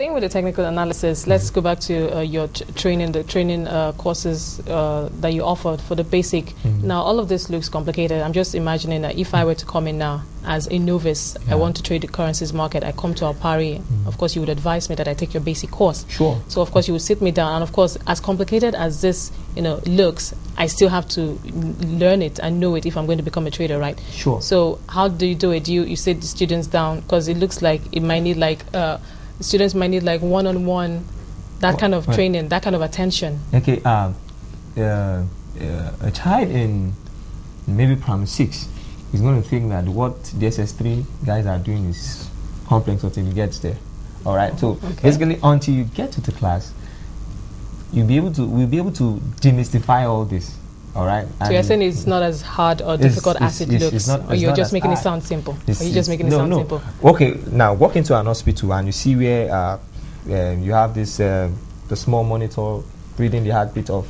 Staying with the technical analysis, let's go back to your training, the training courses that you offered for the basic. Now, all of this looks complicated. I'm just imagining that if I were to come in now as a novice, I want to trade the currencies market, I come to Alpari, of course, you would advise me that I take your basic course. Sure. So, of course, you would sit me down, and of course, as complicated as this, looks, I still have to learn it and know it if I'm going to become a trader, right? Sure. So, how do you do it? You sit the students down, because it looks like it might need students might need like one-on-one, that kind of training, that kind of attention. Okay, a child in maybe primary 6 is going to think that what the SS3 guys are doing is complex until he gets there. All right, so basically until you get to the class, we'll be able to demystify all this. All right. So you're saying it's not as hard or difficult as it looks, or you're just making it sound simple? Or you're just making it sound simple? Okay, now walk into an hospital and you see where you have this the small monitor reading the heartbeat of,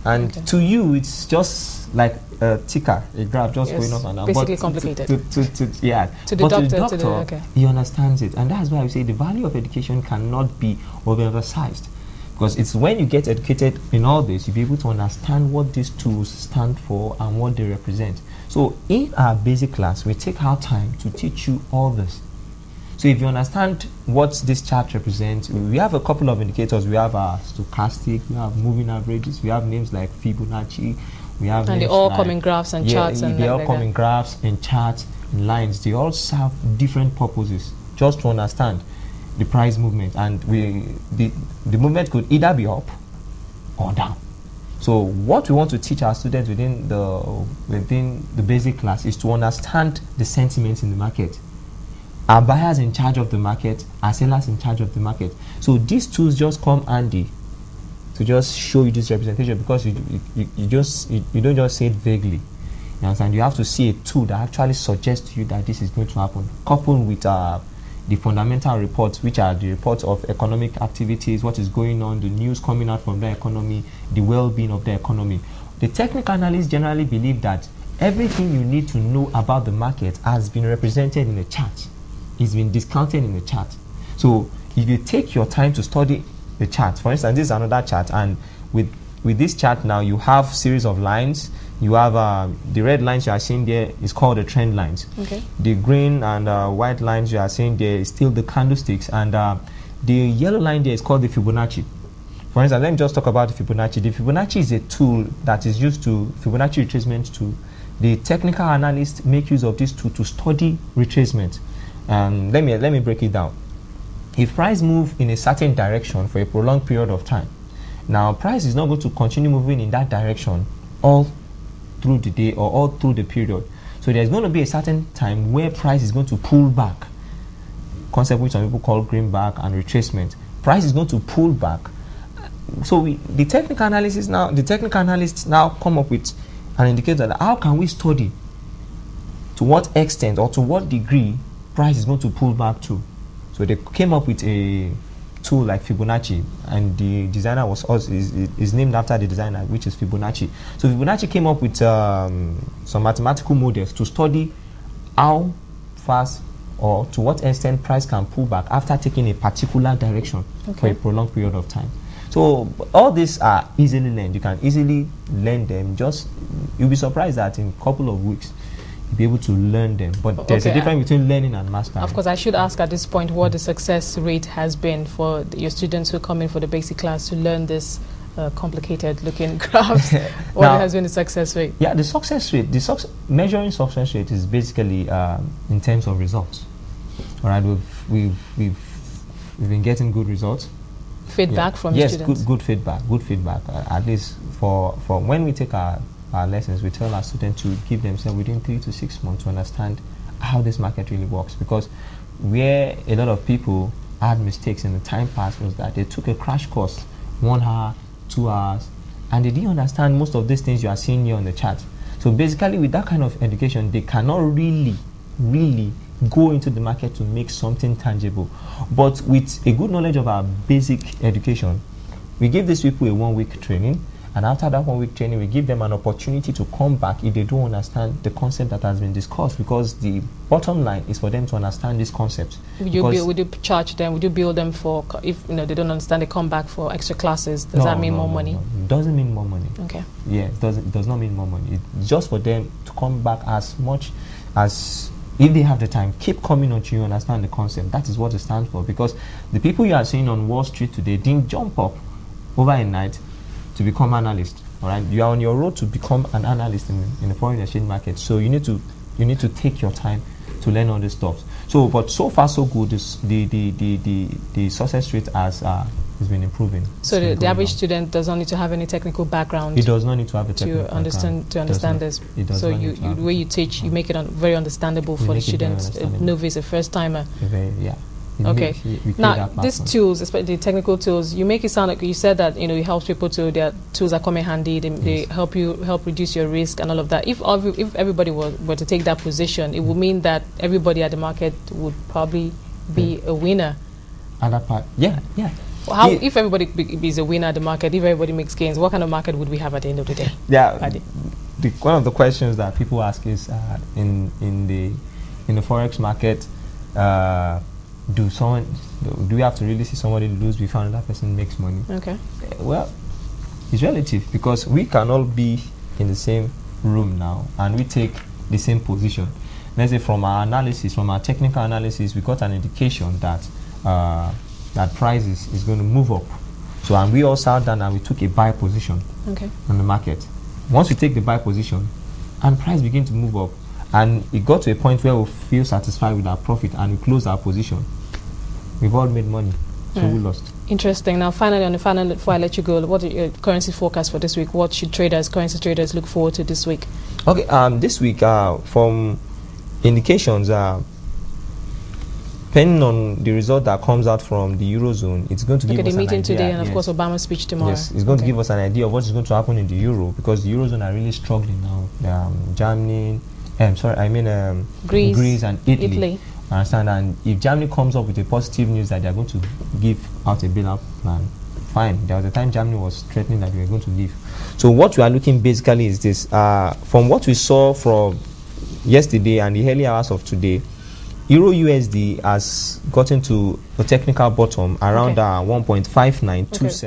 and to you it's just like a ticker, a graph just going up and down. Basically complicated. To the doctor, he understands it, and that's why I say the value of education cannot be overemphasized. Because it's when you get educated in all this, you'll be able to understand what these tools stand for and what they represent. So in our basic class, we take our time to teach you all this. So if you understand what this chart represents, we have a couple of indicators. We have our stochastic, we have moving averages, we have names like Fibonacci, we have and they all come in graphs and charts. And they all come in graphs and charts and lines. They all serve different purposes, just to understand the price movement, and the movement could either be up or down. So what we want to teach our students within the basic class is to understand the sentiments in the market. Our buyers in charge of the market, our sellers in charge of the market. So these tools just come handy to just show you this representation, because you don't just say it vaguely. You understand? You have to see a tool that actually suggests to you that this is going to happen, coupled with the fundamental reports, which are the reports of economic activities, what is going on, the news coming out from the economy, the well-being of the economy. The technical analysts generally believe that everything you need to know about the market has been represented in a chart. It's been discounted in a chart. So if you take your time to study the chart, for instance, this is another chart, and with this chart now, you have series of lines. You have the red lines you are seeing there is called the trend lines. Okay. The green and white lines you are seeing there is still the candlesticks, and the yellow line there is called the Fibonacci. For instance, let me just talk about the Fibonacci. The Fibonacci is a tool that is used to Fibonacci retracement tool. The technical analysts make use of this tool to study retracement. Let me break it down. If price move in a certain direction for a prolonged period of time, now price is not going to continue moving in that direction all through the day or all through the period. So there's going to be a certain time where price is going to pull back, concept which some people call greenback and retracement. Price is going to pull back. So the technical analysts now come up with an indicator that how can we study to what extent or to what degree price is going to pull back to. So they came up with a tool like Fibonacci, and the designer is named after the designer, which is Fibonacci. So Fibonacci came up with some mathematical models to study how fast or to what extent price can pull back after taking a particular direction for a prolonged period of time. So all these are easily learned. You can easily learn them. You'll be surprised that in a couple of weeks you'll be able to learn them. But there's a difference between learning and mastering. Of course, I should ask at this point what the success rate has been for your students who come in for the basic class to learn this complicated looking graphs. What has been the success rate? Yeah, the success rate, measuring success rate is basically in terms of results. All right, we've been getting good results. Feedback from students? Yes, good feedback. At least for when we take our lessons, we tell our students to give themselves within 3 to 6 months to understand how this market really works. Because where a lot of people had mistakes in the time past was that they took a crash course, 1 hour, 2 hours, and they didn't understand most of these things you are seeing here on the chart. So basically, with that kind of education, they cannot really go into the market to make something tangible. But with a good knowledge of our basic education, we give these people a 1 week training, And after that 1 week training, we give them an opportunity to come back if they don't understand the concept that has been discussed, because the bottom line is for them to understand this concept. Would you charge them? Would you bill them for, if they don't understand, they come back for extra classes? Does that mean more money? No. It doesn't mean more money. Okay. Yeah, it does not mean more money. It's just for them to come back as much as, if they have the time, keep coming until you understand the concept. That is what it stands for. Because the people you are seeing on Wall Street today didn't jump up overnight to become analysts. All right, you are on your road to become an analyst in the foreign exchange market. So you need to take your time to learn all this stuff. So, but so far so good. The success rate has been improving. So the average student does not need to have any technical background. He does not need to have a technical background to understand this. So the way you teach, you make it very understandable for the students, a novice, a first timer. Yeah. Okay. Now, these tools, especially the technical tools, you make it sound like you said that it helps people to, their tools are coming handy. They help reduce your risk and all of that. If everybody were to take that position, it would mean that everybody at the market would probably be a winner. And that part, yeah. If everybody is a winner at the market, if everybody makes gains, what kind of market would we have at the end of the day? Yeah. One of the questions that people ask is in the forex market. Do we have to really see somebody lose before another person makes money? Okay. Well, it's relative, because we can all be in the same room now and we take the same position. Let's say from our analysis, from our technical analysis, we got an indication that that price is going to move up. So, and we all sat down and we took a buy position on the market. Once we take the buy position and price begin to move up, and it got to a point where we feel satisfied with our profit and we close our position, we've all made money, so we lost. Interesting. Now, finally, before I let you go, what are your currency forecast for this week? What should currency traders look forward to this week? Okay, this week, from indications, depending on the result that comes out from the Eurozone, it's going to give us an idea. The meeting today and, of course, Obama's speech tomorrow. Yes, it's going to give us an idea of what is going to happen in the Euro, because the Eurozone are really struggling now. Germany, Greece and Italy. Understand? And if Germany comes up with a positive news that they are going to give out a bailout plan, fine. There was a time Germany was threatening that we were going to leave. So what we are looking basically is this. From what we saw from yesterday and the early hours of today, Euro USD has gotten to a technical bottom around 1.5927.